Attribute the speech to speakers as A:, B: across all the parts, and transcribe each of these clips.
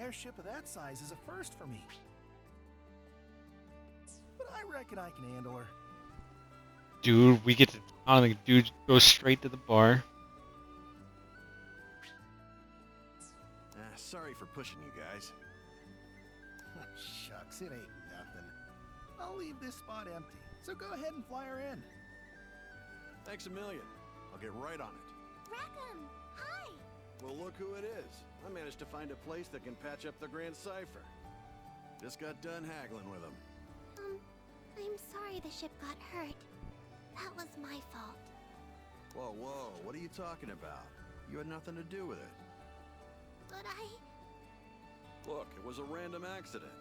A: Airship of that size is a first for me. But I reckon I can handle her.
B: Dude, we get to town and the dude goes straight to the bar.
C: Sorry for pushing you guys.
A: Shucks, it ain't nothing. I'll leave this spot empty, so go ahead and fly her in.
C: Thanks a million. I'll get right on it.
D: Rackham, hi!
C: Well, look who it is. I managed to find a place that can patch up the Grand Cipher. Just got done haggling with him.
D: I'm sorry the ship got hurt. That was my fault.
C: Whoa, whoa, what are you talking about? You had nothing to do with it.
D: But
C: Look, it was a random accident.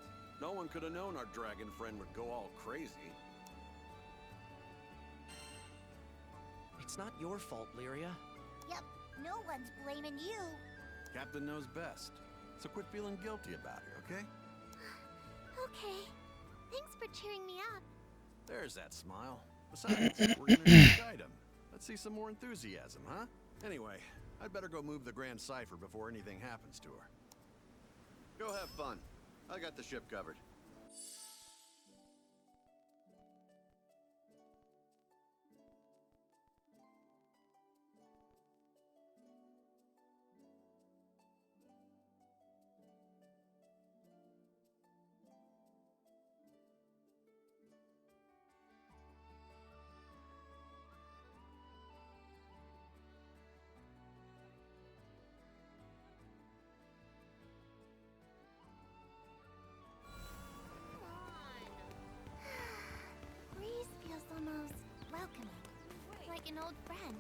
C: No one could have known our dragon friend would go all crazy.
E: It's not your fault, Lyria.
D: Yep, no one's blaming you.
C: Captain knows best. So quit feeling guilty about it, okay?
D: Okay. Thanks for cheering me up.
C: There's that smile. Besides, we're gonna need to guide him. Let's see some more enthusiasm, huh? Anyway, I'd better go move the Grand Cipher before anything happens to her. Go have fun. I got the ship covered.
D: Breeze feels almost welcoming, like an old friend.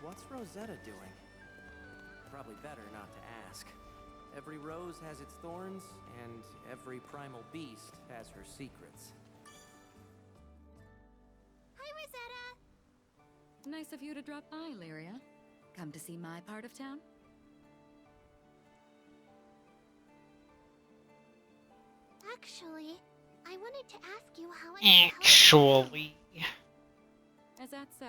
E: What's Rosetta doing? Probably better not to ask. Every rose has its thorns, and every primal beast has her secrets.
D: Hi, Rosetta!
F: Nice of you to drop by, Lyria. Come to see my part of town?
D: Actually, I wanted to ask you how
B: Actually.
F: Is that so?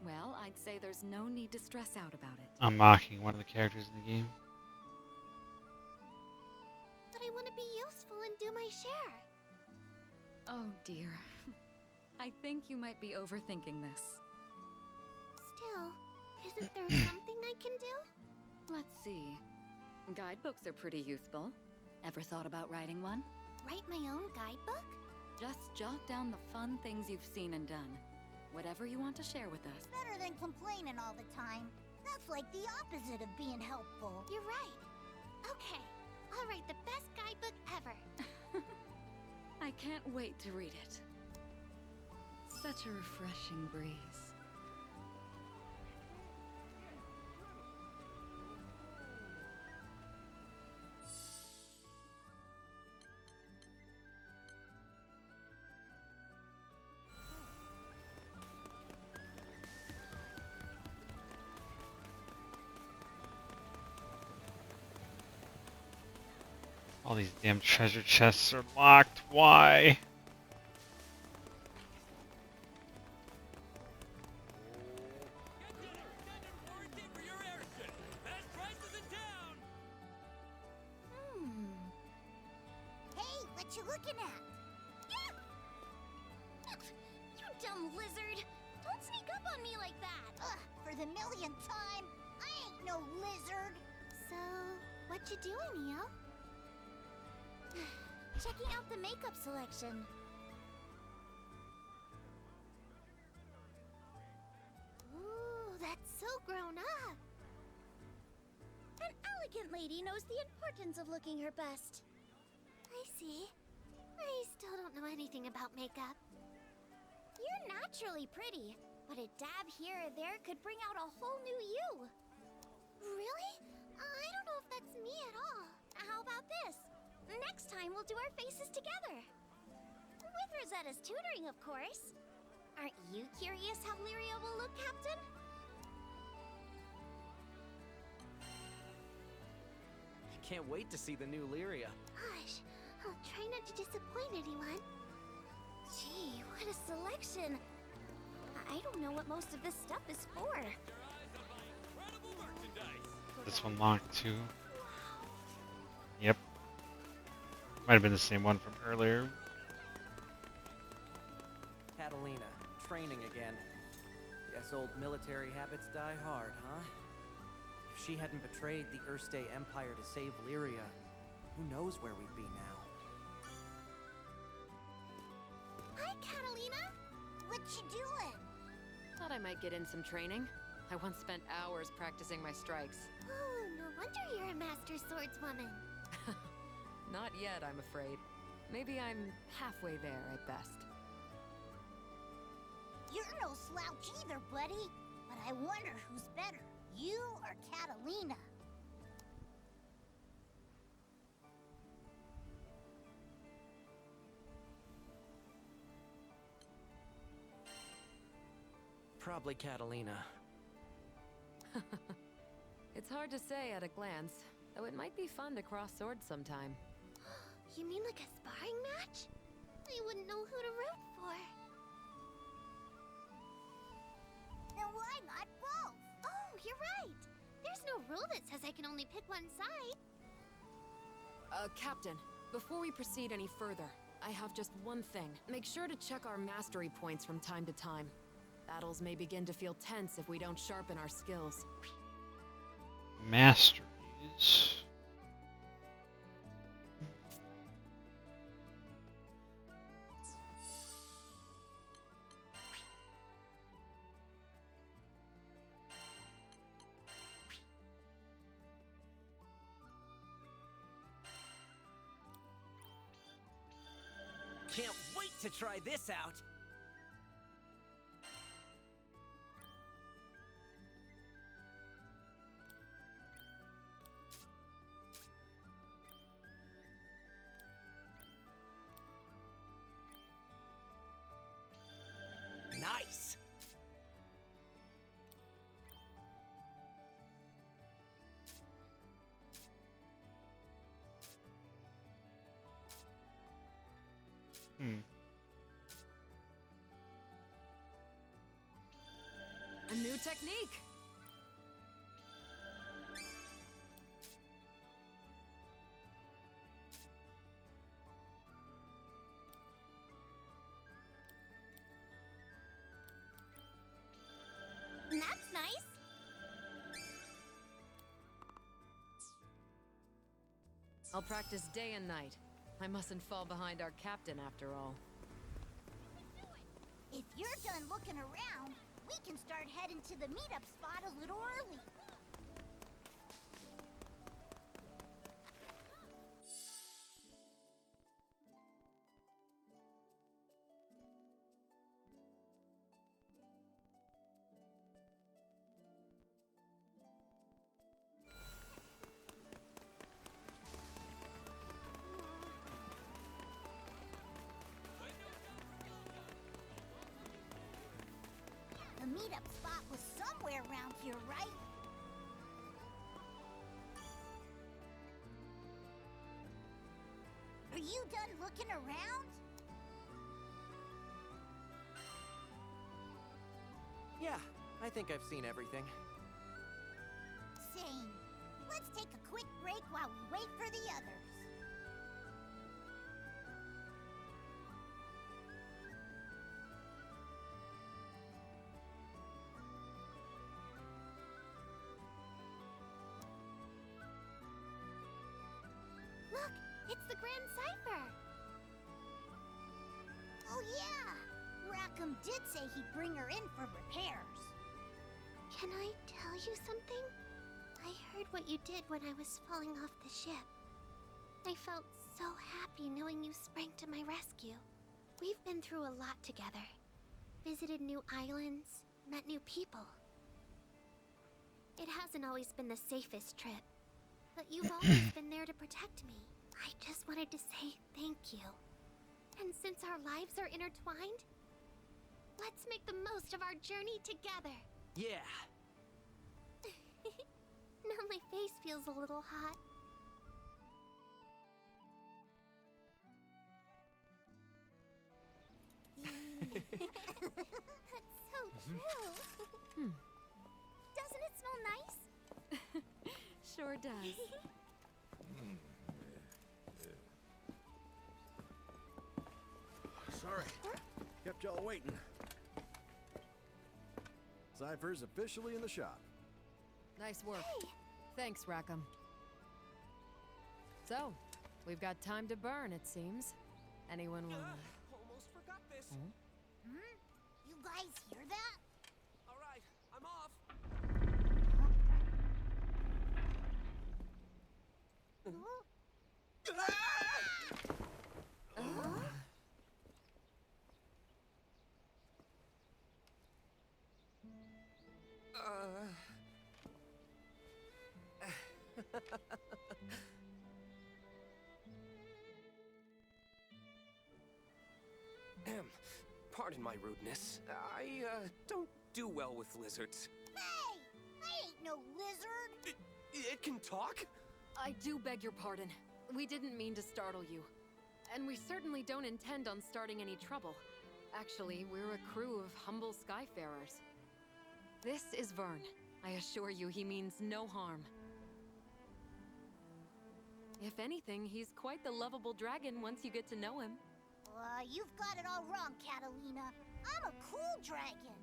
F: Well, I'd say there's no need to stress out about it.
B: I'm mocking one of the characters in the game.
D: But I want to be useful and do my share.
F: Oh dear. I think you might be overthinking this.
D: Still, isn't there something I can do?
F: Let's see. Guidebooks are pretty useful. Ever thought about writing one?
D: Write my own guidebook?
F: Just jot down the fun things you've seen and done. Whatever you want to share with us.
D: Better than complaining all the time. That's like the opposite of being helpful. You're right. Okay, I'll write the best guidebook ever.
F: I can't wait to read it. Such a refreshing breeze.
B: All these damn treasure chests are locked. Why?
D: Hey, what you looking at? You dumb lizard! Don't sneak up on me like that! Ugh, for the millionth time, I ain't no lizard! So, what you doing, Neo? Checking out the makeup selection. Ooh, that's so grown up. An elegant lady knows the importance of looking her best. I see. I still don't know anything about makeup. You're naturally pretty. But a dab here or there could bring out a whole new you. Really? I don't know if that's me at all. How about this? Next time we'll do our faces together. With Rosetta's tutoring, of course. Aren't you curious how Lyria will look, Captain?
E: I can't wait to see the new Lyria.
D: Gosh, I'll try not to disappoint anyone. Gee, what a selection. I don't know what most of this stuff is for.
B: This one locked too. Yep. Might have been the same one from earlier.
E: Catalina, training again. Guess old military habits die hard, huh? If she hadn't betrayed the Erste Empire to save Lyria, who knows where we'd be now?
D: Hi, Catalina. What you doing?
G: Thought I might get in some training. I once spent hours practicing my strikes.
D: Oh, no wonder you're a master swordswoman.
G: Not yet, I'm afraid. Maybe I'm halfway there at best.
D: You're no slouch either, buddy. But I wonder who's better, you or Catalina?
E: Probably Catalina.
G: It's hard to say at a glance, though it might be fun to cross swords sometime.
D: You mean like a sparring match? I wouldn't know who to root for. Then why not both? Oh, you're right. There's no rule that says I can only pick one side.
G: Captain, before we proceed any further, I have just one thing. Make sure to check our mastery points from time to time. Battles may begin to feel tense if we don't sharpen our skills.
B: Masteries.
E: Can't wait to try this out! Nice!
G: A new technique!
D: That's nice.
G: I'll practice day and night. I mustn't fall behind our captain after all.
D: If you're done looking around, we can start heading to the meetup spot a little early. The meetup spot was somewhere around here, right? Are you done looking around?
E: Yeah, I think I've seen everything.
D: Same. Let's take a quick break while we wait for the others. Look, it's the Grand Cipher! Oh yeah! Rackham did say he'd bring her in for repairs. Can I tell you something? I heard what you did when I was falling off the ship. I felt so happy knowing you sprang to my rescue. We've been through a lot together. Visited new islands, met new people. It hasn't always been the safest trip, but you've always been there to protect me. I just wanted to say thank you. And since our lives are intertwined, let's make the most of our journey together.
H: Yeah.
D: Now my face feels a little hot. That's so true. Doesn't it smell nice?
F: Sure does.
C: Sorry. Kept y'all waiting. Cypher's officially in the shop.
G: Nice work.
D: Hey!
G: Thanks, Rackham. So, we've got time to burn, it seems. Anyone will...
H: Almost forgot this.
D: You guys hear that?
H: All right, I'm off. Pardon my rudeness. I don't do well with lizards.
D: Hey! I ain't no lizard!
H: It can talk?
G: I do beg your pardon. We didn't mean to startle you. And we certainly don't intend on starting any trouble. Actually, we're a crew of humble skyfarers. This is Vern. I assure you he means no harm. If anything, he's quite the lovable dragon once you get to know him.
D: You've got it all wrong, Catalina. I'm a cool dragon.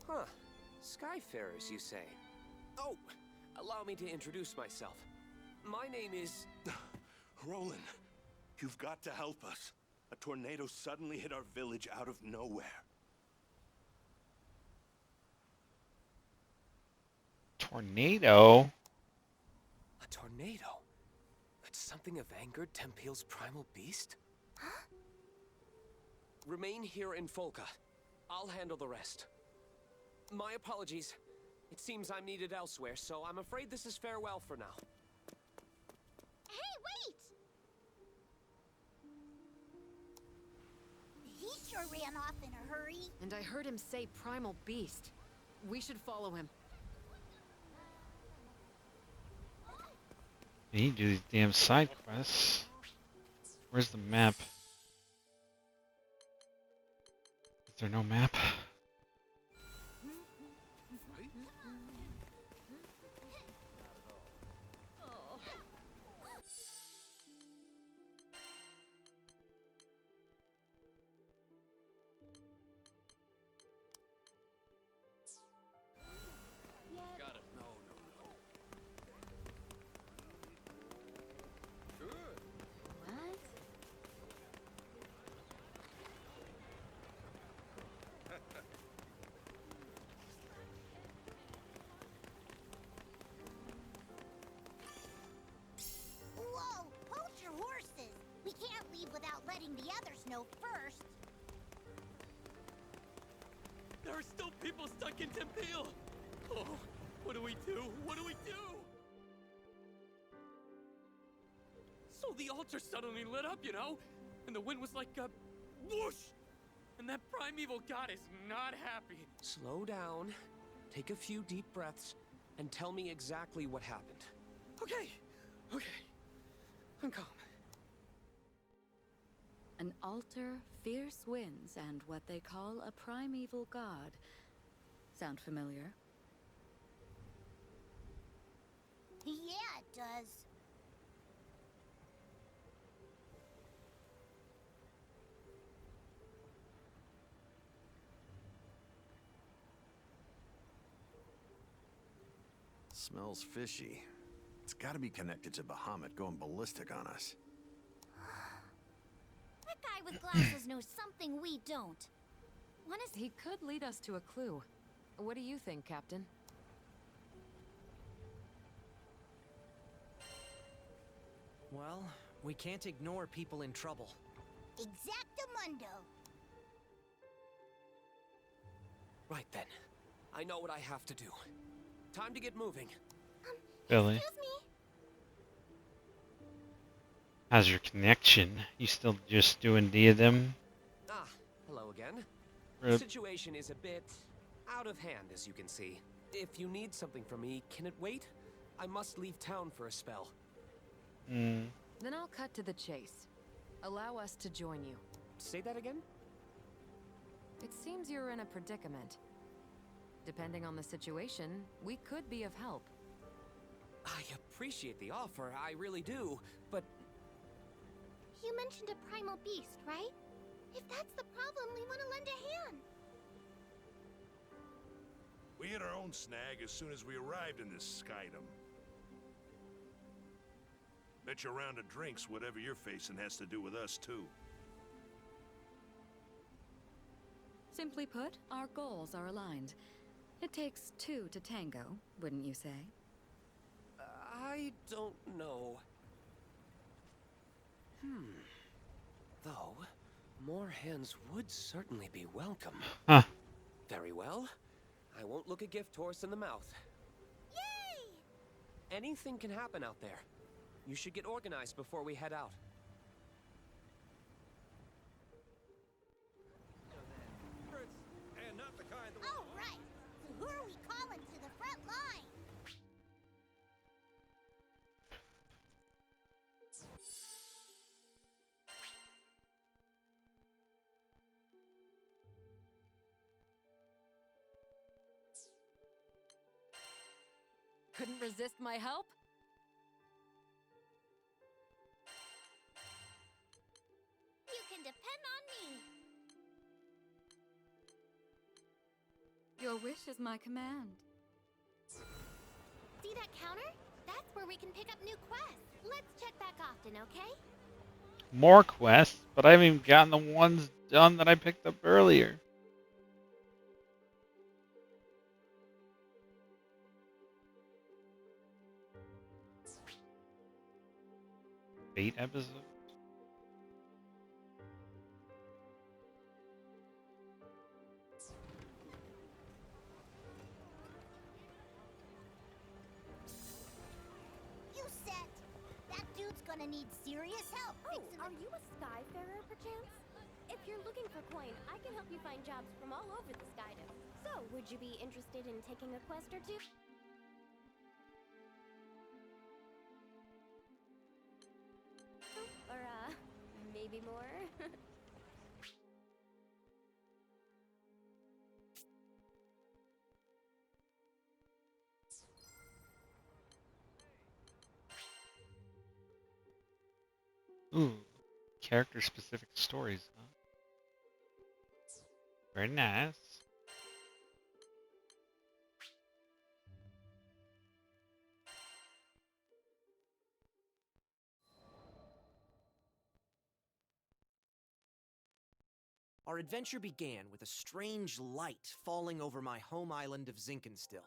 H: Huh. Skyfarers, you say? Oh, allow me to introduce myself. My name is...
I: Roland, you've got to help us. A tornado suddenly hit our village out of nowhere.
B: Tornado?
H: A tornado? That's something have angered Tempeal's primal beast?
D: Huh?
H: Remain here in Folka. I'll handle the rest. My apologies. It seems I'm needed elsewhere, so I'm afraid this is farewell for now.
D: Hey, wait! He sure ran off in a hurry.
G: And I heard him say primal beast. We should follow him.
B: You need to do these damn side quests. Where's the map? Is there no map?
C: Got it. No. Sure.
F: What?
D: Whoa! Hold your horses! We can't leave without letting the others know first.
H: There are still people stuck in Tempeal! Oh, what do we do? What do we do? So the altar suddenly lit up, you know? And the wind was like a whoosh! And that primeval god is not happy. Slow down, take a few deep breaths, and tell me exactly what happened. Okay. I'm calm.
F: An altar, fierce winds, and what they call a primeval god. Sound familiar?
D: Yeah, it does.
C: Smells fishy. It's gotta be connected to Bahamut going ballistic on us.
D: That guy with glasses knows something we don't.
G: He could lead us to a clue. What do you think, Captain?
E: Well, we can't ignore people in trouble.
D: Exactamundo.
H: Right then. I know what I have to do. Time to get moving.
B: Billy.
D: Excuse me.
B: How's your connection? You still just doing D of them?
H: Ah, hello again. The
B: Rip.
H: situation is a bit out of hand, as you can see. If you need something from me, can it wait? I must leave town for a spell.
B: Mm.
G: Then I'll cut to the chase. Allow us to join you.
H: Say that again?
G: It seems you're in a predicament. Depending on the situation, we could be of help.
H: I appreciate the offer, I really do, but
D: You mentioned a primal beast, right? If that's the problem, we want to lend a hand.
I: We hit our own snag as soon as we arrived in this skydom. Bet your round of drinks whatever you're facing has to do with us, too.
F: Simply put, our goals are aligned. It takes two to tango, wouldn't you say?
H: I don't know. Though, more hands would certainly be welcome.
B: Huh.
H: Very well. I won't look a gift horse in the mouth.
D: Yay!
H: Anything can happen out there. You should get organized before we head out.
I: And not the kind that
D: All right. So who are we calling to the front line?
G: Couldn't resist my help?
D: You can depend on me.
F: Your wish is my command.
D: See that counter? That's where we can pick up new quests. Let's check back often, okay?
B: More quests, but I haven't even gotten the ones done that I picked up earlier. Bait episode?
D: You set. That dude's gonna need serious help. Oh, are you a Skyfarer, perchance? If you're looking for coin, I can help you find jobs from all over the Skydom. So, would you be interested in taking a quest or two? Or, maybe more?
B: Ooh, character-specific stories, huh? Very nice.
E: Our adventure began with a strange light falling over my home island of Zinkenstill.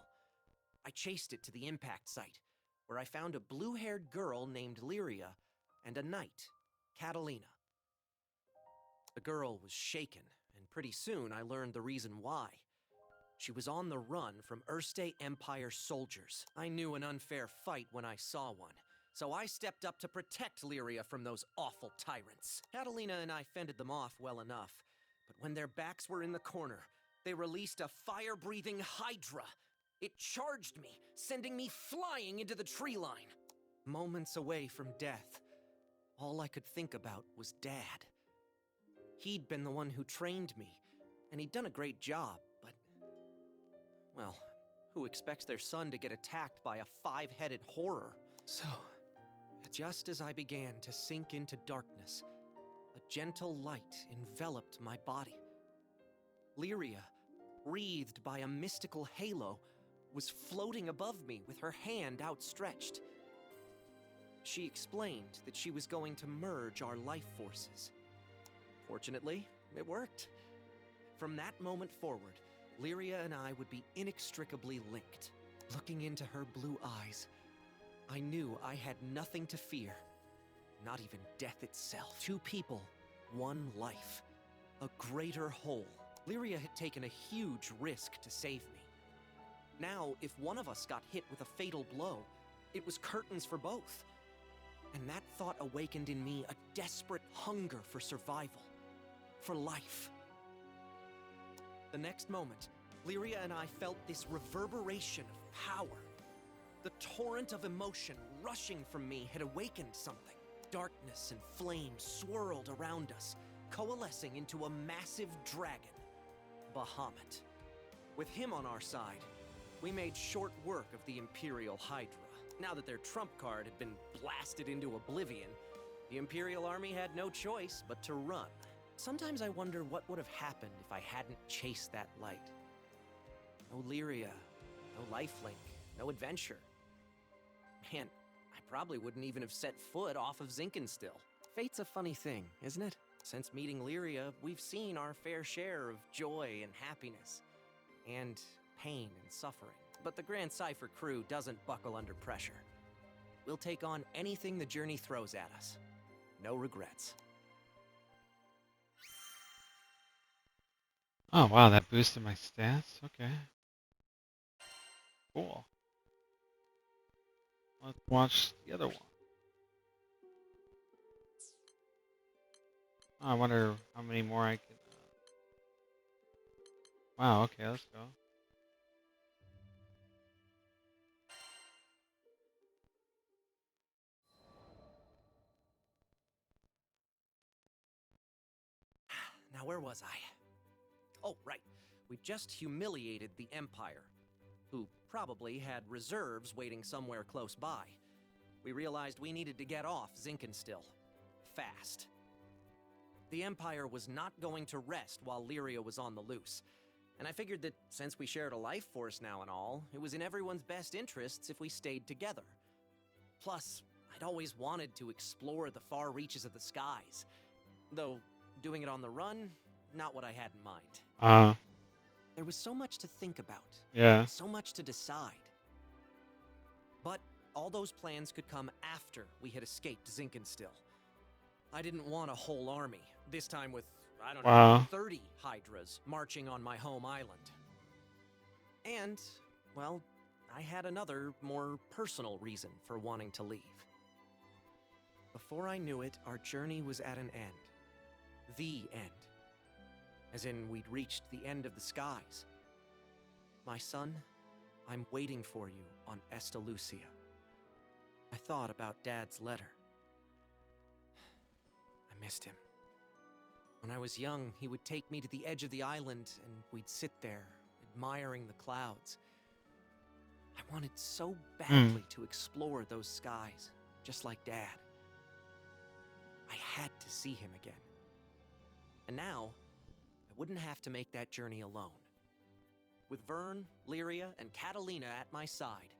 E: I chased it to the impact site, where I found a blue-haired girl named Lyria and a knight, Catalina. The girl was shaken, and pretty soon I learned the reason why. She was on the run from Erste Empire soldiers. I knew an unfair fight when I saw one, so I stepped up to protect Lyria from those awful tyrants. Catalina and I fended them off well enough, but when their backs were in the corner, they released a fire-breathing hydra. It charged me, sending me flying into the tree line. Moments away from death, all I could think about was Dad. He'd been the one who trained me, and he'd done a great job, but... well, who expects their son to get attacked by a five-headed horror? So, just as I began to sink into darkness, a gentle light enveloped my body. Lyria, wreathed by a mystical halo, was floating above me with her hand outstretched. She explained that she was going to merge our life forces. Fortunately, it worked. From that moment forward, Lyria and I would be inextricably linked. Looking into her blue eyes, I knew I had nothing to fear. Not even death itself. Two people, one life. A greater whole. Lyria had taken a huge risk to save me. Now, if one of us got hit with a fatal blow, it was curtains for both. And that thought awakened in me a desperate hunger for survival, for life. The next moment, Lyria and I felt this reverberation of power. The torrent of emotion rushing from me had awakened something. Darkness and flame swirled around us, coalescing into a massive dragon, Bahamut. With him on our side, we made short work of the Imperial Hydra. Now that their trump card had been blasted into oblivion, the Imperial Army had no choice but to run. Sometimes I wonder what would have happened if I hadn't chased that light. No Lyria, no lifelink, no adventure. Man, I probably wouldn't even have set foot off of Zinkenstill. Fate's a funny thing, isn't it? Since meeting Lyria, we've seen our fair share of joy and happiness, and pain and suffering. But the Grand Cypher crew doesn't buckle under pressure. We'll take on anything the journey throws at us. No regrets.
B: Oh wow, that boosted my stats? Okay. Cool. Let's watch the other one. Oh, I wonder how many more I can... Wow, okay, let's go.
E: Now where was I? Oh, right. We just humiliated the Empire, who probably had reserves waiting somewhere close by. We realized we needed to get off Zinkenstill. Fast. The Empire was not going to rest while Lyria was on the loose. And I figured that since we shared a life force now and all, it was in everyone's best interests if we stayed together. Plus, I'd always wanted to explore the far reaches of the skies. Though, doing it on the run, not what I had in mind. There was so much to think about.
B: Yeah.
E: So much to decide. But all those plans could come after we had escaped Zinkenstill. I didn't want a whole army, this time with, I don't know, 30 Hydras marching on my home island. And, well, I had another, more personal reason for wanting to leave. Before I knew it, our journey was at an end. The end. As in, we'd reached the end of the skies. My son, I'm waiting for you on Estalucia. I thought about Dad's letter. I missed him. When I was young, he would take me to the edge of the island, and we'd sit there, admiring the clouds. I wanted so badly to explore those skies, just like Dad. I had to see him again. And now, I wouldn't have to make that journey alone. With Vern, Lyria, and Catalina at my side,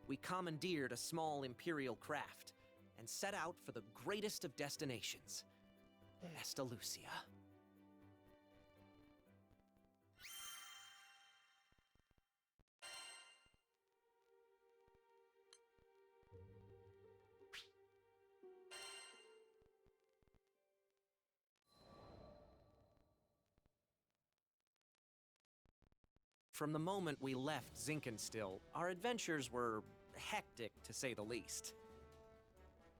E: we commandeered a small Imperial craft and set out for the greatest of destinations, Estalucia. From the moment we left Zinkenstill, our adventures were hectic, to say the least.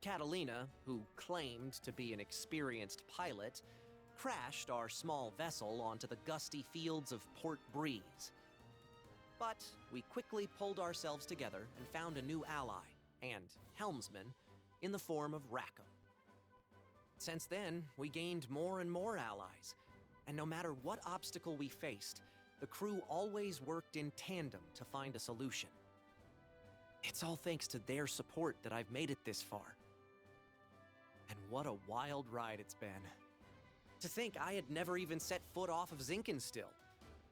E: Catalina, who claimed to be an experienced pilot, crashed our small vessel onto the gusty fields of Port Breeze. But we quickly pulled ourselves together and found a new ally, and helmsman, in the form of Rackham. Since then, we gained more and more allies, and no matter what obstacle we faced, the crew always worked in tandem to find a solution. It's all thanks to their support that I've made it this far. And what a wild ride it's been. To think I had never even set foot off of Zinkenstill.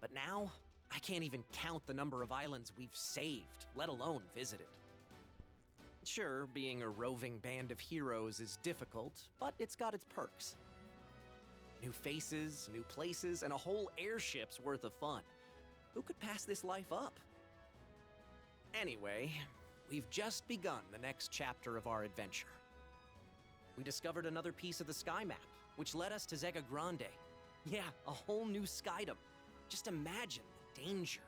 E: But now, I can't even count the number of islands we've saved, let alone visited. Sure, being a roving band of heroes is difficult, but it's got its perks. New faces, new places, and a whole airship's worth of fun. Who could pass this life up? Anyway, we've just begun the next chapter of our adventure. We discovered another piece of the sky map, which led us to Zega Grande. Yeah, a whole new skydom. Just imagine the danger,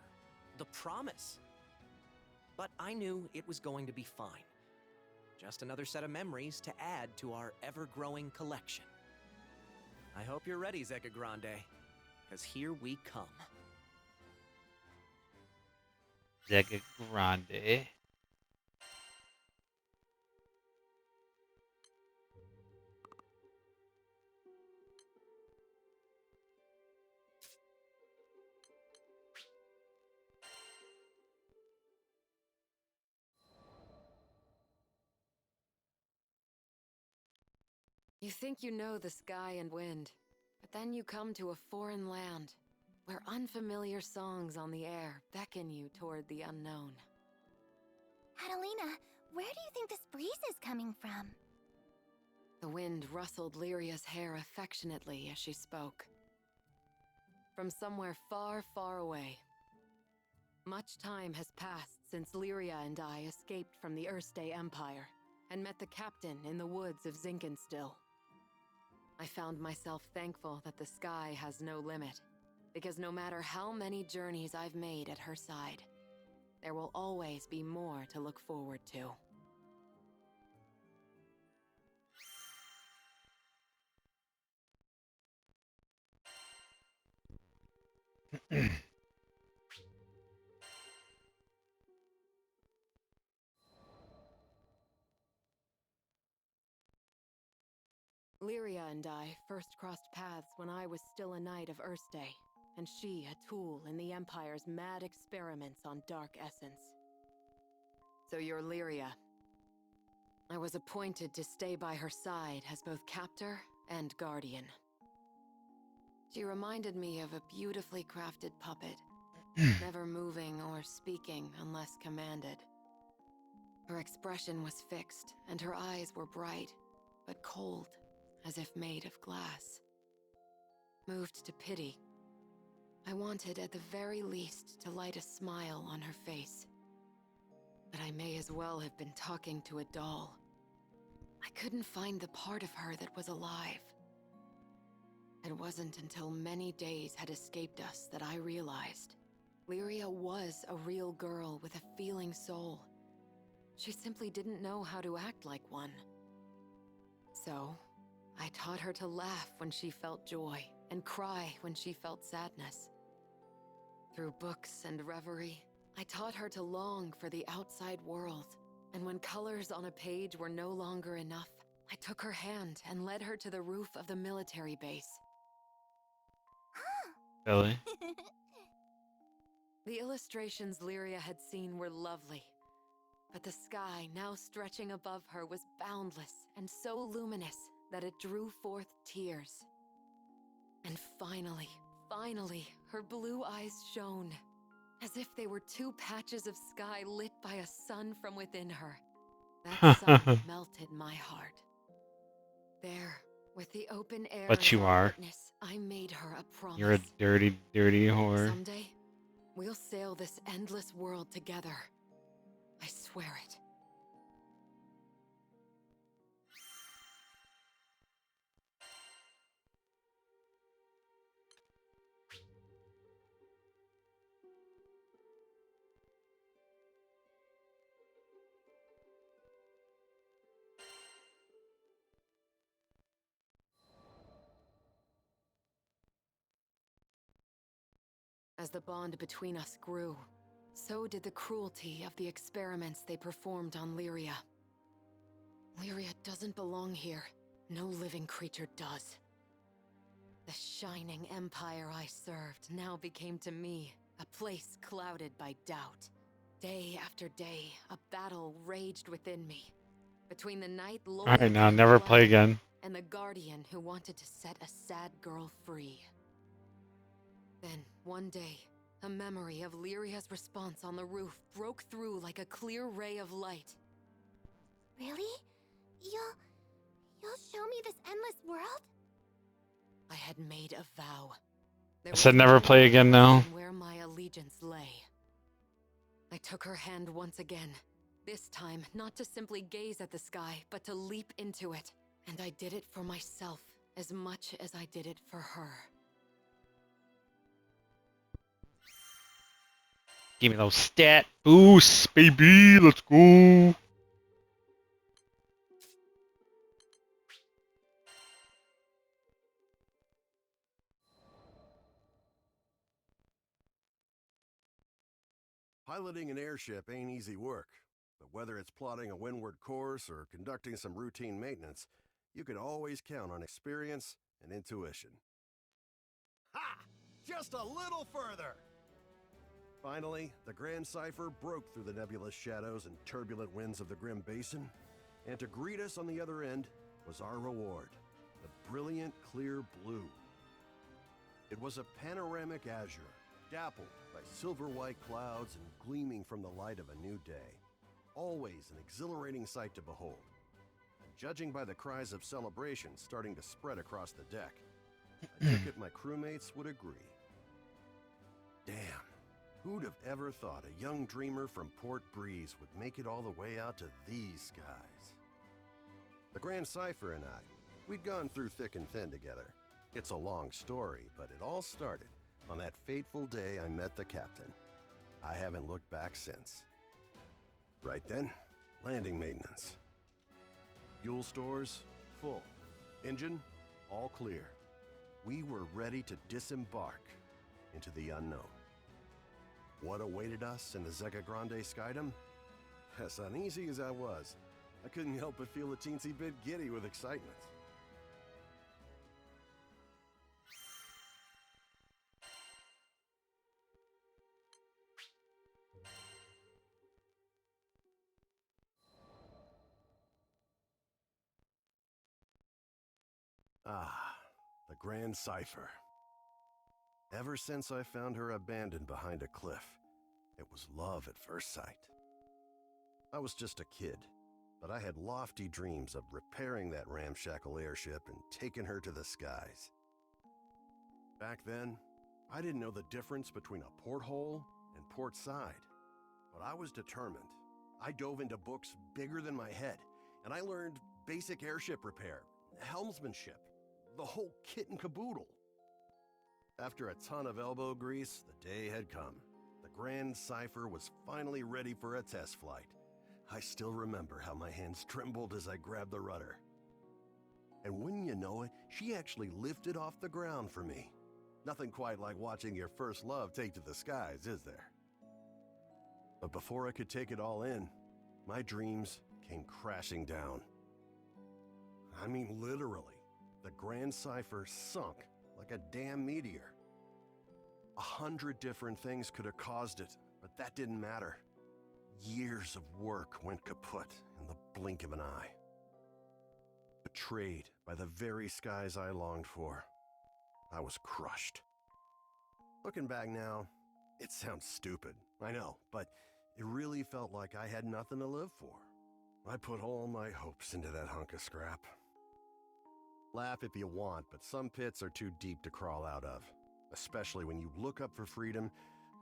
E: the promise, but I knew it was going to be fine. Just another set of memories to add to our ever-growing collection. I hope you're ready, Zeka Grande, because here we come.
B: Zega Grande.
G: You think you know the sky and wind, but then you come to a foreign land where unfamiliar songs on the air beckon you toward the unknown.
D: Catalina, where do you think this breeze is coming from?
G: The wind rustled Lyria's hair affectionately as she spoke. From somewhere far, far away. Much time has passed since Lyria and I escaped from the Erste Empire and met the captain in the woods of Zinkenstill. I found myself thankful that the sky has no limit, because no matter how many journeys I've made at her side, there will always be more to look forward to. Lyria and I first crossed paths when I was still a knight of Erste, and she a tool in the Empire's mad experiments on dark essence. So you're Lyria. I was appointed to stay by her side as both captor and guardian. She reminded me of a beautifully crafted puppet, never moving or speaking unless commanded. Her expression was fixed, and her eyes were bright, but cold, as if made of glass. Moved to pity, I wanted at the very least to light a smile on her face. But I may as well have been talking to a doll. I couldn't find the part of her that was alive. It wasn't until many days had escaped us that I realized Lyria was a real girl with a feeling soul. She simply didn't know how to act like one. So, I taught her to laugh when she felt joy and cry when she felt sadness. Through books and reverie, I taught her to long for the outside world, and when colors on a page were no longer enough, I took her hand and led her to the roof of the military base.
B: Really?
G: The illustrations Lyria had seen were lovely, but the sky now stretching above her was boundless and so luminous that it drew forth tears. And finally, her blue eyes shone, as if they were two patches of sky lit by a sun from within her. That sun melted my heart. There, with the open air
B: But
G: as
B: you
G: our
B: are.
G: witness, I made her a promise.
B: You're a dirty, dirty whore.
G: Someday, we'll sail this endless world together. I swear it. As the bond between us grew, so did the cruelty of the experiments they performed on Lyria. Lyria doesn't belong here. No living creature does. The shining empire I served now became to me a place clouded by doubt. Day after day, a battle raged within me. Between the knight loyal
B: Alright, now
G: to
B: never
G: the
B: play
G: flag
B: again.
G: and the guardian who wanted to set a sad girl free. Then, one day, a memory of Lyria's response on the roof broke through like a clear ray of light.
D: Really? You'll show me this endless world?
G: I had made a vow. There
B: I said
G: was
B: never
G: only
B: play
G: one
B: again now.
G: question where my allegiance lay. I took her hand once again. This time, not to simply gaze at the sky, but to leap into it. And I did it for myself as much as I did it for her.
B: Give me those stat boosts, baby. Let's go.
C: Piloting an airship ain't easy work, but whether it's plotting a windward course or conducting some routine maintenance, you can always count on experience and intuition. Ha! Just a little further! Finally, the Grand Cipher broke through the nebulous shadows and turbulent winds of the Grim Basin, and to greet us on the other end was our reward, the brilliant clear blue. It was a panoramic azure, dappled by silver-white clouds and gleaming from the light of a new day. Always an exhilarating sight to behold. And judging by the cries of celebration starting to spread across the deck, I took it my crewmates would agree. Damn, who'd have ever thought a young dreamer from Port Breeze would make it all the way out to these skies? The Grand Cipher and I, we'd gone through thick and thin together. It's a long story, but it all started on that fateful day I met the captain. I haven't looked back since. Right then, landing maintenance. Fuel stores, full. Engine, all clear. We were ready to disembark into the unknown. What awaited us in the Zega Grande Skydom? As uneasy as I was, I couldn't help but feel a teensy bit giddy with excitement. Ah, the Grand Cipher. Ever since I found her abandoned behind a cliff, it was love at first sight. I was just a kid, but I had lofty dreams of repairing that ramshackle airship and taking her to the skies. Back then, I didn't know the difference between a porthole and port side, but I was determined. I dove into books bigger than my head, and I learned basic airship repair, helmsmanship, the whole kit and caboodle. After a ton of elbow grease, the day had come. The Grand Cipher was finally ready for a test flight. I still remember how my hands trembled as I grabbed the rudder. And wouldn't you know it, she actually lifted off the ground for me. Nothing quite like watching your first love take to the skies, is there? But before I could take it all in, my dreams came crashing down. I mean, literally. The Grand Cipher sunk like a damn meteor. 100 different things could have caused it, but that didn't matter. Years of work went kaput in the blink of an eye. Betrayed by the very skies I longed for, I was crushed. Looking back now, it sounds stupid, I know, but it really felt like I had nothing to live for. I put all my hopes into that hunk of scrap. Laugh if you want, but some pits are too deep to crawl out of, especially when you look up for freedom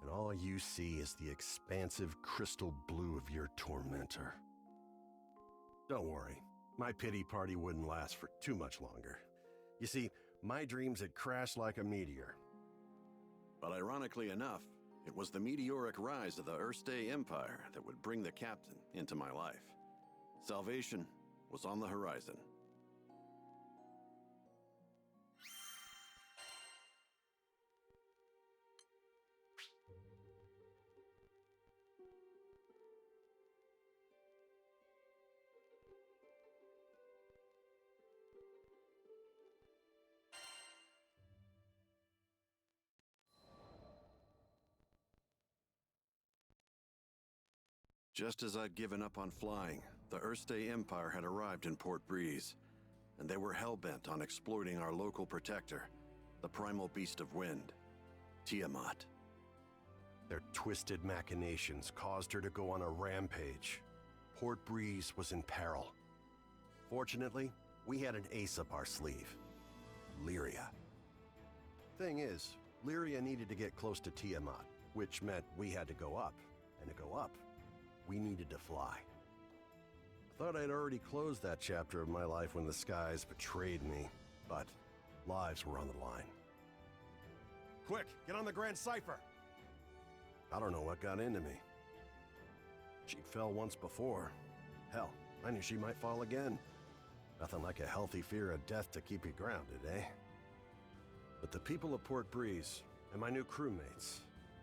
C: and all you see is the expansive crystal blue of your tormentor. Don't worry, my pity party wouldn't last for too much longer. You see, my dreams had crashed like a meteor. But ironically enough, it was the meteoric rise of the Erste Empire that would bring the captain into my life. Salvation was on the horizon. Just as I'd given up on flying, the Erste Empire had arrived in Port Breeze, and they were hell-bent on exploiting our local protector, the primal beast of wind, Tiamat. Their twisted machinations caused her to go on a rampage. Port Breeze was in peril. Fortunately, we had an ace up our sleeve, Lyria. Thing is, Lyria needed to get close to Tiamat, which meant we had to go up, and to go up, we needed to fly. I thought I'd already closed that chapter of my life when the skies betrayed me, but lives were on the line. Quick, get on the Grand Cipher! I don't know what got into me. She fell once before. Hell, I knew she might fall again. Nothing like a healthy fear of death to keep you grounded, eh? But the people of Port Breeze and my new crewmates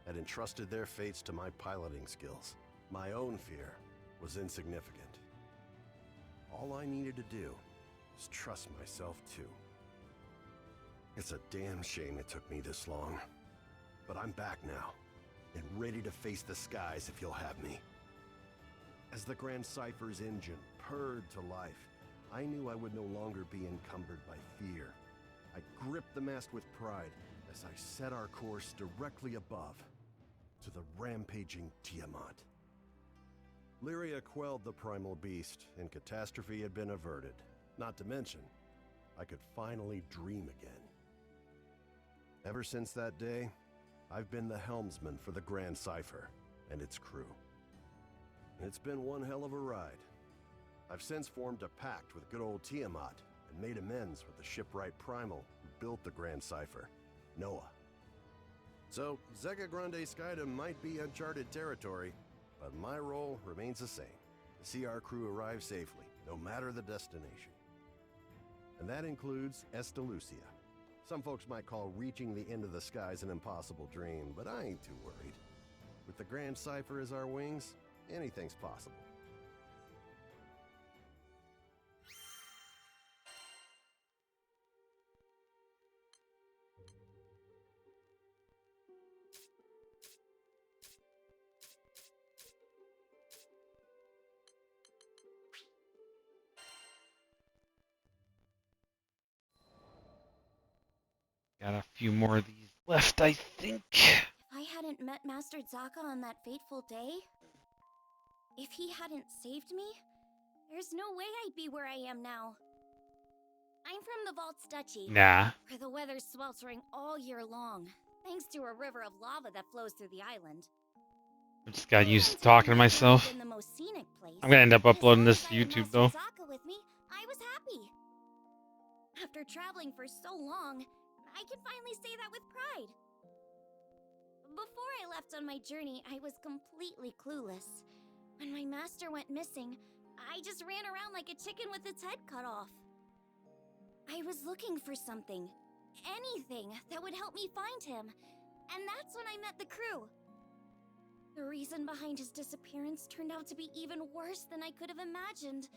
C: had entrusted their fates to my piloting skills. My own fear was insignificant. All I needed to do was trust myself too. It's a damn shame it took me this long. But I'm back now, and ready to face the skies if you'll have me. As the Grand Cypher's engine purred to life, I knew I would no longer be encumbered by fear. I gripped the mast with pride as I set our course directly above to the rampaging Tiamat. Lyria quelled the primal beast, and catastrophe had been averted. Not to mention, I could finally dream again. Ever since that day, I've been the helmsman for the Grand Cypher and its crew. It's been one hell of a ride. I've since formed a pact with good old Tiamat and made amends with the shipwright Primal who built the Grand Cypher, Noah. So, Zega Grande Skydom might be uncharted territory, but my role remains the same, to see our crew arrive safely, no matter the destination. And that includes Estalucia. Some folks might call reaching the end of the skies an impossible dream, but I ain't too worried. With the Grand Cypher as our wings, anything's possible.
B: Got a few more of these left, I think.
D: If I hadn't met Master Zaka on that fateful day, if he hadn't saved me, there's no way I'd be where I am now. I'm from the Vault's Duchy,
B: Nah.
D: where the weather's sweltering all year long, thanks to a river of lava that flows through the island.
B: I just got used to talking to myself.
D: The most scenic place,
B: I'm gonna end up
D: but as
B: uploading
D: long
B: this
D: as
B: to
D: I had
B: YouTube
D: Master
B: though.
D: Zaka with me, I was happy. After traveling for so long, I can finally say that with pride. Before I left on my journey, I was completely clueless. When my master went missing, I just ran around like a chicken with its head cut off. I was looking for something, anything that would help me find him, and that's when I met the crew. The reason behind his disappearance turned out to be even worse than I could have imagined.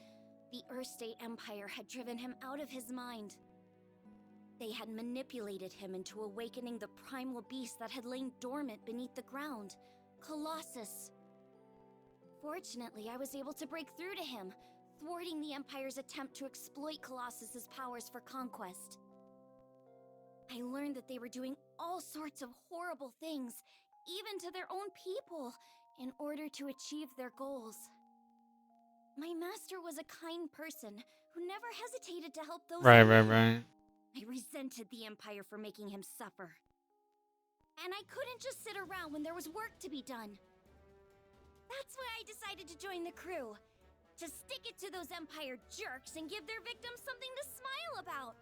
D: The Earthstate Empire had driven him out of his mind. They had manipulated him into awakening the primal beast that had lain dormant beneath the ground, Colossus. Fortunately, I was able to break through to him, thwarting the Empire's attempt to exploit Colossus's powers for conquest. I learned that they were doing all sorts of horrible things, even to their own people, in order to achieve their goals. My master was a kind person who never hesitated to help those in need.
B: Right.
D: I resented the Empire for making him suffer. And I couldn't just sit around when there was work to be done. That's why I decided to join the crew. To stick it to those Empire jerks and give their victims something to smile about.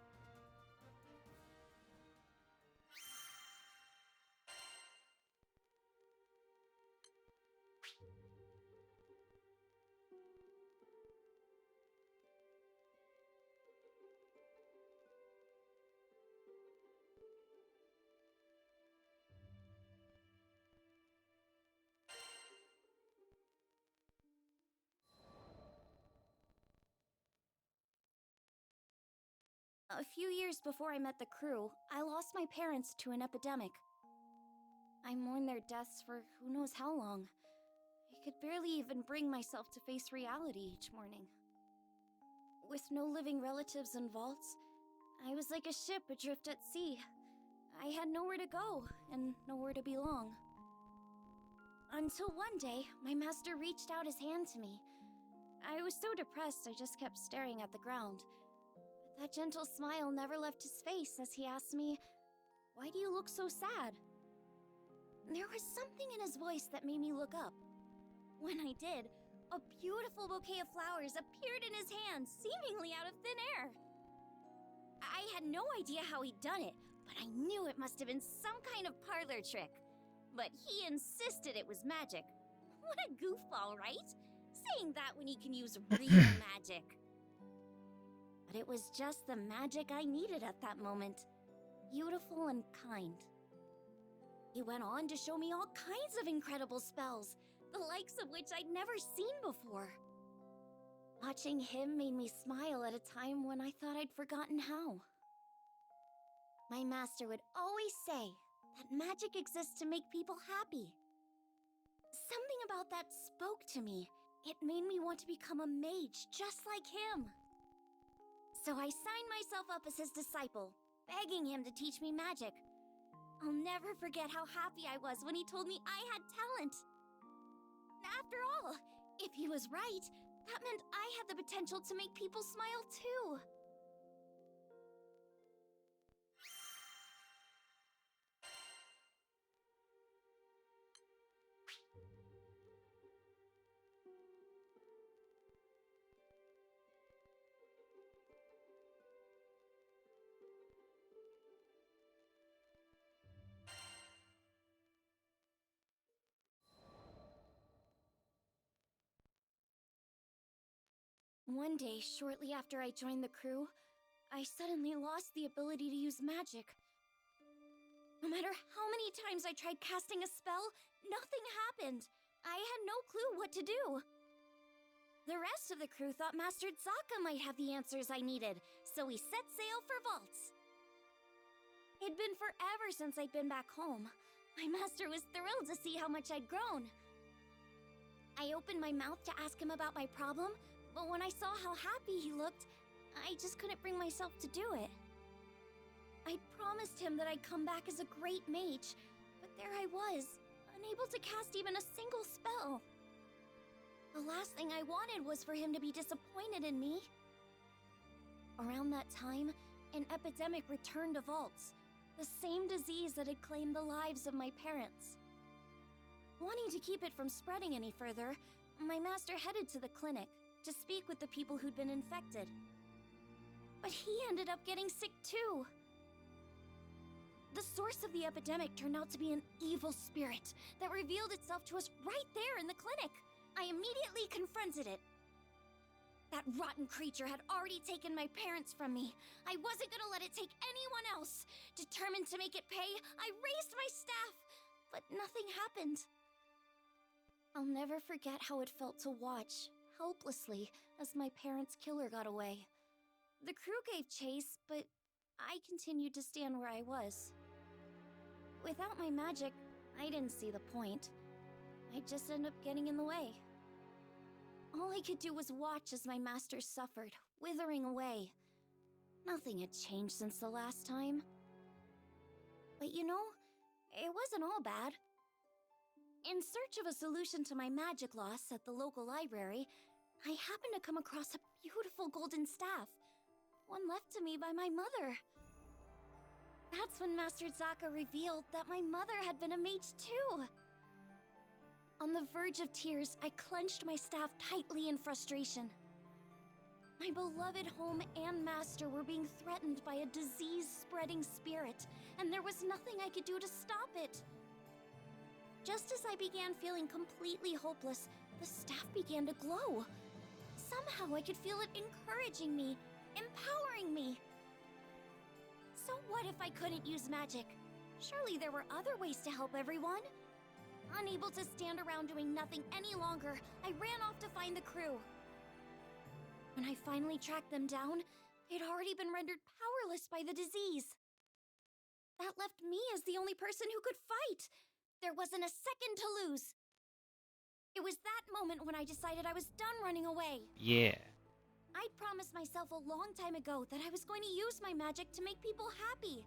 D: A few years before I met the crew, I lost my parents to an epidemic. I mourned their deaths for who knows how long. I could barely even bring myself to face reality each morning. With no living relatives and vaults, I was like a ship adrift at sea. I had nowhere to go and nowhere to belong. Until one day, my master reached out his hand to me. I was so depressed I just kept staring at the ground. That gentle smile never left his face as he asked me, "Why do you look so sad?" There was something in his voice that made me look up. When I did, a beautiful bouquet of flowers appeared in his hand, seemingly out of thin air. I had no idea how he'd done it, but I knew it must have been some kind of parlor trick. but he insisted it was magic. What a goofball, right? Saying that when he can use real magic. But it was just the magic I needed at that moment. Beautiful and kind. He went on to show me all kinds of incredible spells, the likes of which I'd never seen before. Watching him made me smile at a time when I thought I'd forgotten how. My master would always say that magic exists to make people happy. Something about that spoke to me. It made me want to become a mage just like him. So I signed myself up as his disciple, begging him to teach me magic. I'll never forget how happy I was when he told me I had talent. After all, if he was right, that meant I had the potential to make people smile too. One day, shortly after I joined the crew, I suddenly lost the ability to use magic. No matter how many times I tried casting a spell, nothing happened. I had no clue what to do. The rest of the crew thought Master Zaka might have the answers I needed, so we set sail for Vaults. It'd been forever since I'd been back home. My master was thrilled to see how much I'd grown. I opened my mouth to ask him about my problem, but when I saw how happy he looked, I just couldn't bring myself to do it. I'd promised him that I'd come back as a great mage, but there I was, unable to cast even a single spell. The last thing I wanted was for him to be disappointed in me. Around that time, an epidemic returned to Vaults, the same disease that had claimed the lives of my parents. Wanting to keep it from spreading any further, my master headed to the clinic to speak with the people who'd been infected. But he ended up getting sick too. The source of the epidemic turned out to be an evil spirit that revealed itself to us right there in the clinic. I immediately confronted it. That rotten creature had already taken my parents from me. I wasn't gonna let it take anyone else. Determined to make it pay, I raised my staff, but nothing happened. I'll never forget how it felt to watch, helplessly, as my parents' killer got away. The crew gave chase, but I continued to stand where I was. Without my magic, I didn't see the point. I'd just end up getting in the way. All I could do was watch as my master suffered, withering away. Nothing had changed since the last time. But you know, it wasn't all bad. In search of a solution to my magic loss at the local library, I happened to come across a beautiful golden staff, one left to me by my mother. That's when Master Zaka revealed that my mother had been a mage too. On the verge of tears, I clenched my staff tightly in frustration. My beloved home and master were being threatened by a disease-spreading spirit, and there was nothing I could do to stop it. Just as I began feeling completely hopeless, the staff began to glow. Somehow I could feel it encouraging me, empowering me. So what if I couldn't use magic? Surely there were other ways to help everyone. Unable to stand around doing nothing any longer, I ran off to find the crew. When I finally tracked them down, they'd already been rendered powerless by the disease. That left me as the only person who could fight. There wasn't a second to lose. It was that moment when I decided I was done running away.
B: Yeah.
D: I'd promised myself a long time ago that I was going to use my magic to make people happy.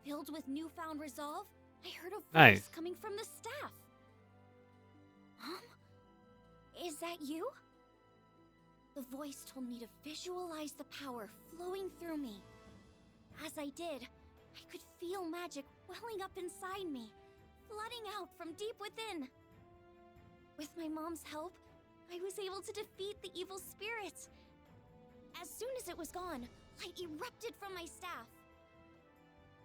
D: Filled with newfound resolve, I heard a voice coming from the staff. Is that you? The voice told me to visualize the power flowing through me. As I did, I could feel magic welling up inside me, flooding out from deep within. With my mom's help, I was able to defeat the evil spirit. As soon as it was gone, light erupted from my staff.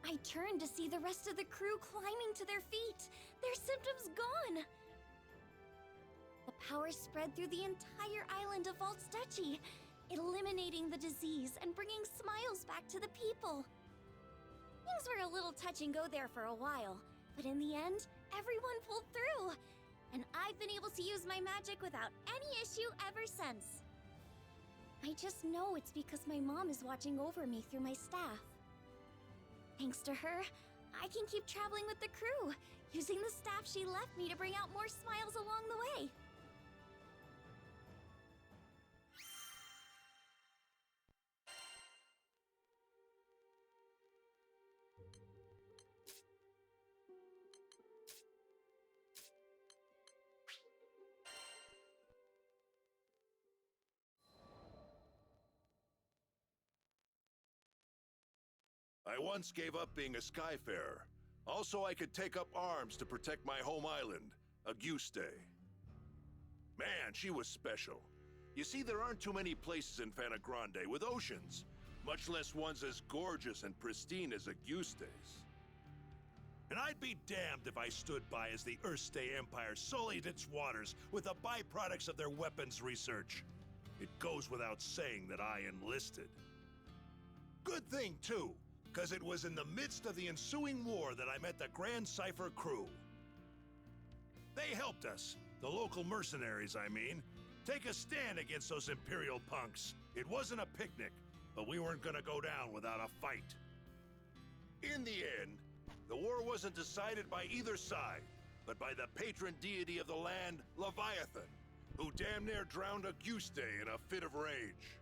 D: I turned to see the rest of the crew climbing to their feet, their symptoms gone. The power spread through the entire island of Valt's Duchy, eliminating the disease and bringing smiles back to the people. Things were a little touch and go there for a while, but in the end, everyone pulled through. And I've been able to use my magic without any issue ever since. I just know it's because my mom is watching over me through my staff. Thanks to her, I can keep traveling with the crew, using the staff she left me to bring out more smiles along the way.
I: I once gave up being a Skyfarer. Also, I could take up arms to protect my home island, Auguste. Man, she was special. You see, there aren't too many places in Fana Grande with oceans, much less ones as gorgeous and pristine as Auguste's.
J: And I'd be damned if I stood by as the Erste Empire sullied its waters with the byproducts of their weapons research. It goes without saying that I enlisted. Good thing, too, because it was in the midst of the ensuing war that I met the Grand Cipher crew. They helped us, the local mercenaries, I mean, take a stand against those Imperial punks. It wasn't a picnic, but we weren't gonna go down without a fight.
I: In the end, the war wasn't decided by either side, but by the patron deity of the land, Leviathan, who damn near drowned Auguste in a fit of rage.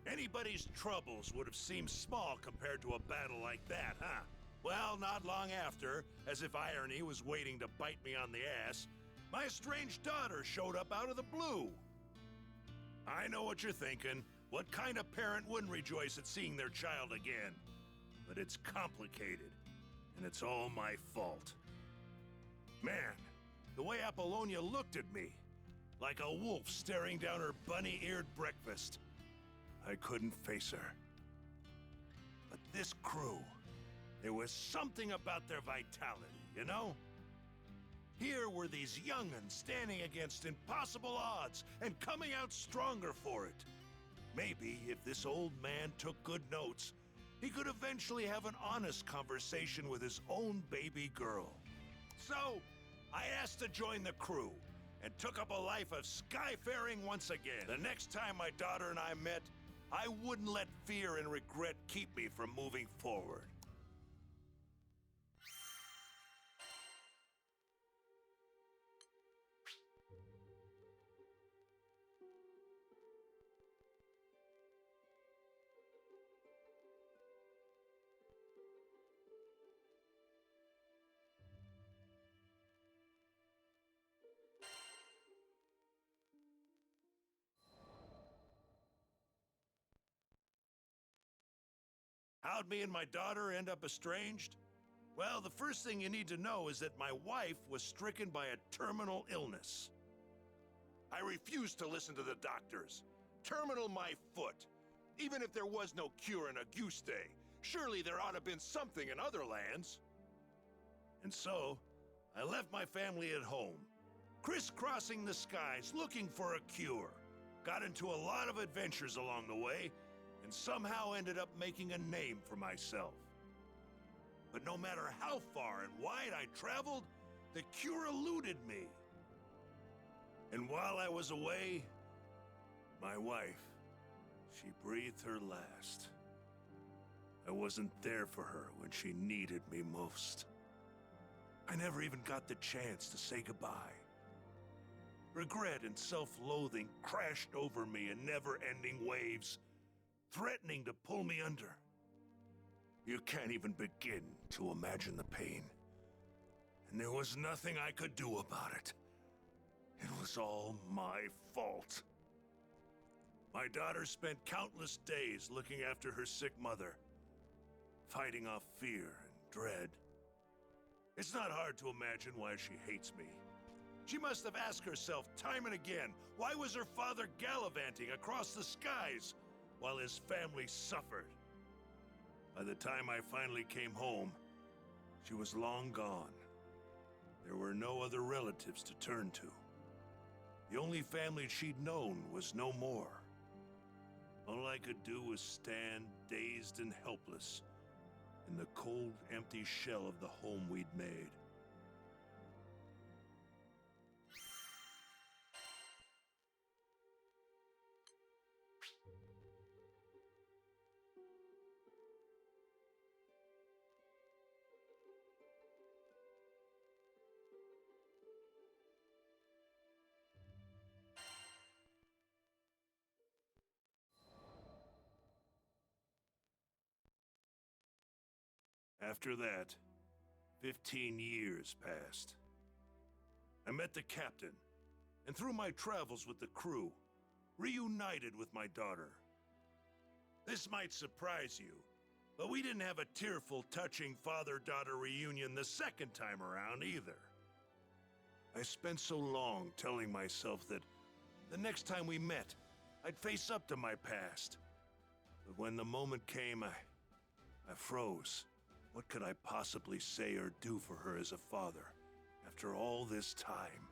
J: Anybody's troubles would have seemed small compared to a battle like that, huh? Well, not long after, as if irony was waiting to bite me on the ass, my estranged daughter showed up out of the blue. I know what you're thinking. What kind of parent wouldn't rejoice at seeing their child again? But it's complicated, and it's all my fault. Man, the way Apollonia looked at me, like a wolf staring down her bunny-eared breakfast. I couldn't face her. But this crew, there was something about their vitality, you know? Here were these young'uns standing against impossible odds and coming out stronger for it. Maybe if this old man took good notes, he could eventually have an honest conversation with his own baby girl. So, I asked to join the crew and took up a life of skyfaring once again. The next time my daughter and I met, I wouldn't let fear and regret keep me from moving forward. How'd me and my daughter end up estranged? Well, the first thing you need to know is that my wife was stricken by a terminal illness. I refused to listen to the doctors. Terminal my foot. Even if there was no cure in Auguste, surely there ought to have been something in other lands. And so, I left my family at home, crisscrossing the skies looking for a cure. Got into a lot of adventures along the way, and somehow ended up making a name for myself. But no matter how far and wide I traveled, the cure eluded me. And while I was away, my wife, she breathed her last. I wasn't there for her when she needed me most. I never even got the chance to say goodbye. Regret and self-loathing crashed over me in never-ending waves, threatening to pull me under. You can't even begin to imagine the pain. And there was nothing I could do about it. It was all my fault. My daughter spent countless days looking after her sick mother, fighting off fear and dread. It's not hard to imagine why she hates me. She must have asked herself time and again, why was her father gallivanting across the skies while his family suffered? By the time I finally came home, she was long gone. There were no other relatives to turn to. The only family she'd known was no more. All I could do was stand dazed and helpless in the cold, empty shell of the home we'd made. After that, 15 years passed. I met the captain, and through my travels with the crew, reunited with my daughter. This might surprise you, but we didn't have a tearful, touching father-daughter reunion the second time around either. I spent so long telling myself that the next time we met, I'd face up to my past. But when the moment came, I froze. What could I possibly say or do for her as a father, after all this time?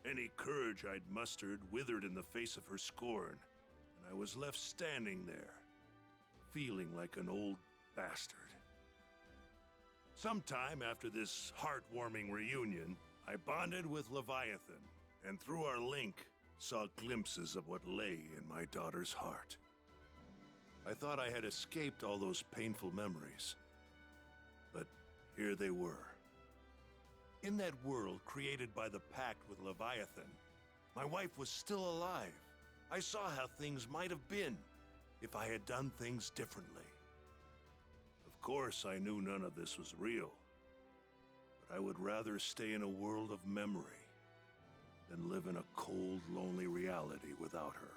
J: Any courage I'd mustered withered in the face of her scorn, and I was left standing there, feeling like an old bastard. Sometime after this heartwarming reunion, I bonded with Leviathan, and through our link, saw glimpses of what lay in my daughter's heart. I thought I had escaped all those painful memories. But here they were. In that world created by the pact with Leviathan, my wife was still alive. I saw how things might have been if I had done things differently. Of course, I knew none of this was real, but I would rather stay in a world of memory than live in a cold, lonely reality without her.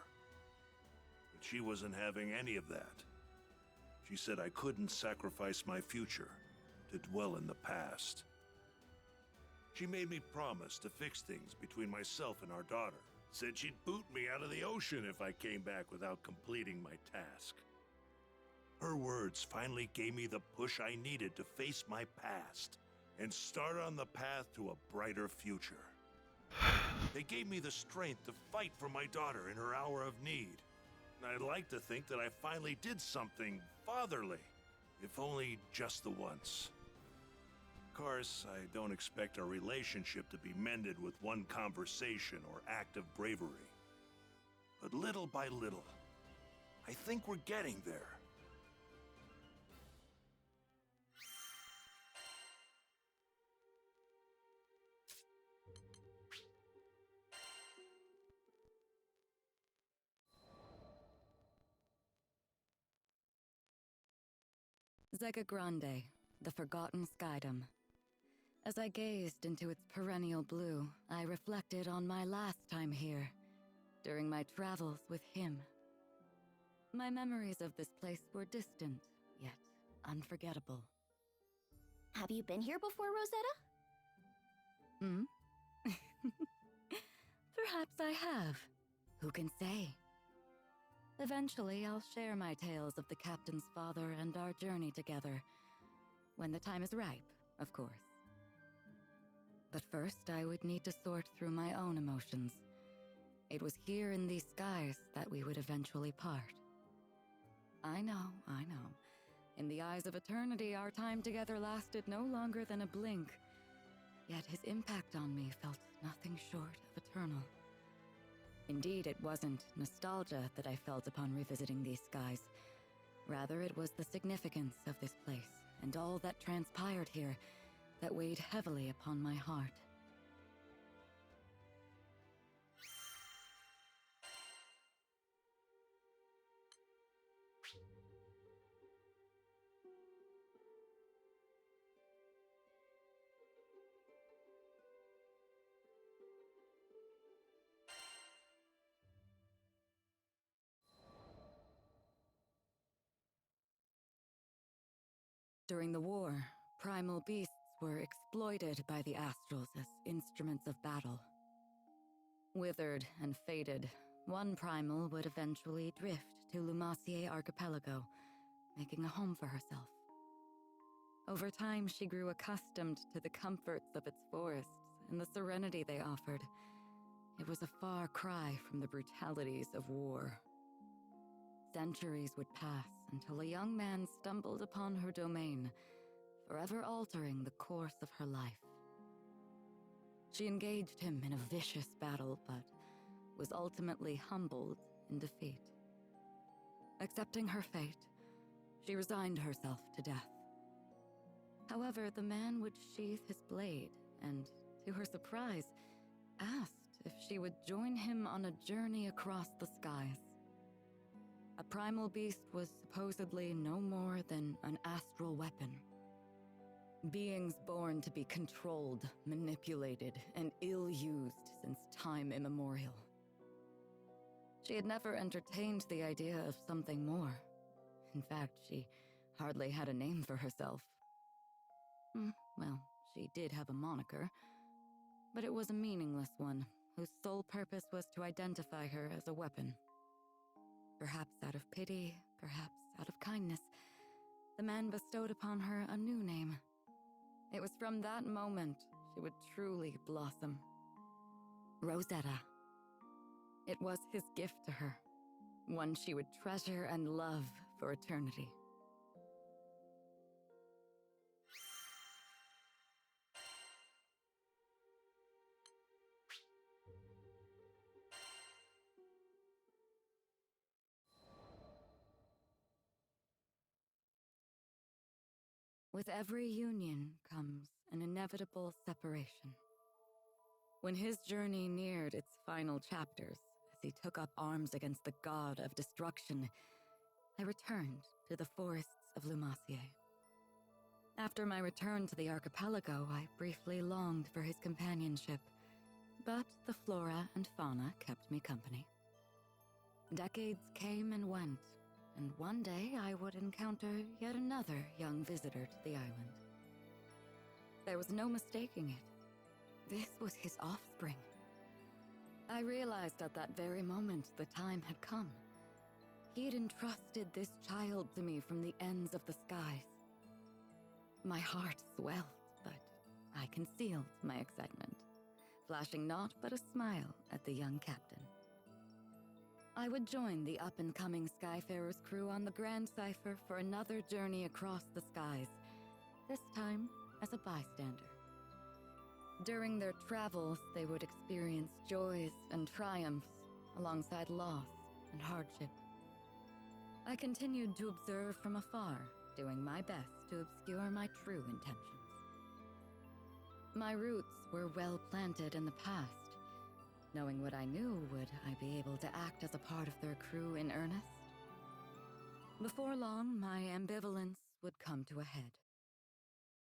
J: But she wasn't having any of that. She said I couldn't sacrifice my future to dwell in the past. She made me promise to fix things between myself and our daughter. Said she'd boot me out of the ocean if I came back without completing my task. Her words finally gave me the push I needed to face my past and start on the path to a brighter future. They gave me the strength to fight for my daughter in her hour of need. And I'd like to think that I finally did something fatherly, if only just the once. Of course, I don't expect our relationship to be mended with one conversation or act of bravery. But little by little, I think we're getting there.
F: Zega Grande, the Forgotten Skydom. As I gazed into its perennial blue, I reflected on my last time here, during my travels with him. My memories of this place were distant, yet unforgettable.
D: Have you been here before, Rosetta?
F: Hmm? Perhaps I have. Who can say? Eventually, I'll share my tales of the captain's father and our journey together. When the time is ripe, of course. But first, I would need to sort through my own emotions. It was here in these skies that we would eventually part. I know. In the eyes of eternity, our time together lasted no longer than a blink. Yet his impact on me felt nothing short of eternal. Indeed, it wasn't nostalgia that I felt upon revisiting these skies. Rather, it was the significance of this place and all that transpired here that weighed heavily upon my heart. During the war, primal beasts were exploited by the Astrals as instruments of battle. Withered and faded, one primal would eventually drift to Lumacier Archipelago making a home for herself. Over time, she grew accustomed to the comforts of its forests and the serenity they offered. It was a far cry from the brutalities of war. Centuries would pass until a young man stumbled upon her domain, forever altering the course of her life. She engaged him in a vicious battle, but was ultimately humbled in defeat. Accepting her fate, she resigned herself to death. However, the man would sheath his blade and, to her surprise, asked if she would join him on a journey across the skies. A primal beast was supposedly no more than an astral weapon. Beings born to be controlled, manipulated, and ill-used since time immemorial. She had never entertained the idea of something more. In fact, she hardly had a name for herself. Well, she did have a moniker, but it was a meaningless one, whose sole purpose was to identify her as a weapon. Perhaps out of pity, perhaps out of kindness, the man bestowed upon her a new name. It was from that moment she would truly blossom. Rosetta. It was his gift to her, one she would treasure and love for eternity. With every union comes an inevitable separation. When his journey neared its final chapters, as he took up arms against the god of destruction, I returned to the forests of Lumacier. After my return to the archipelago, I briefly longed for his companionship, but the flora and fauna kept me company. Decades came and went, and one day I would encounter yet another young visitor to the island. There was no mistaking it. This was his offspring. I realized at that very moment the time had come. He had entrusted this child to me from the ends of the skies. My heart swelled, but I concealed my excitement, flashing naught but a smile at the young captain. I would join the up-and-coming Skyfarer's crew on the Grand Cipher for another journey across the skies, this time as a bystander. During their travels, they would experience joys and triumphs, alongside loss and hardship. I continued to observe from afar, doing my best to obscure my true intentions. My roots were well planted in the past. Knowing what I knew, would I be able to act as a part of their crew in earnest? Before long, my ambivalence would come to a head.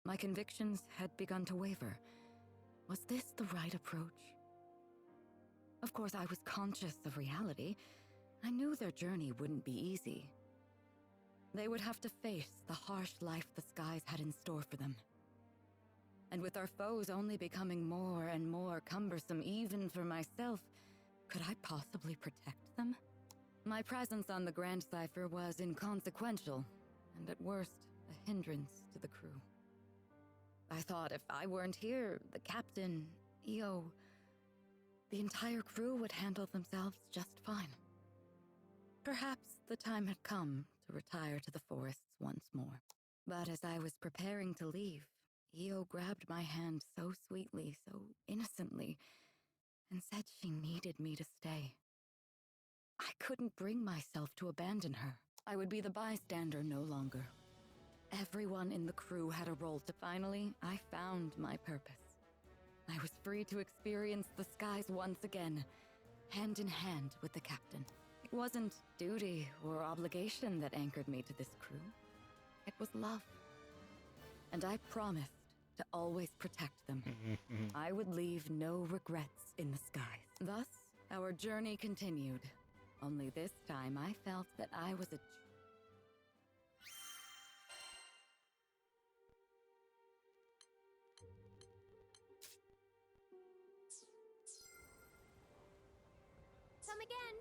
F: My convictions had begun to waver. Was this the right approach? Of course, I was conscious of reality. I knew their journey wouldn't be easy. They would have to face the harsh life the skies had in store for them. And with our foes only becoming more and more cumbersome even for myself, could I possibly protect them? My presence on the Grand Cipher was inconsequential, and at worst, a hindrance to the crew. I thought if I weren't here, the captain, EO, the entire crew would handle themselves just fine. Perhaps the time had come to retire to the forests once more. But as I was preparing to leave, EO grabbed my hand so sweetly, so innocently, and said she needed me to stay. I couldn't bring myself to abandon her. I would be the bystander no longer. Everyone in the crew had a role to. Finally, I found my purpose. I was free to experience the skies once again, hand in hand with the captain. It wasn't duty or obligation that anchored me to this crew. It was love. And I promised to always protect them. I would leave no regrets in the skies. Thus, our journey continued. Only this time I felt that I was a...
D: Come again.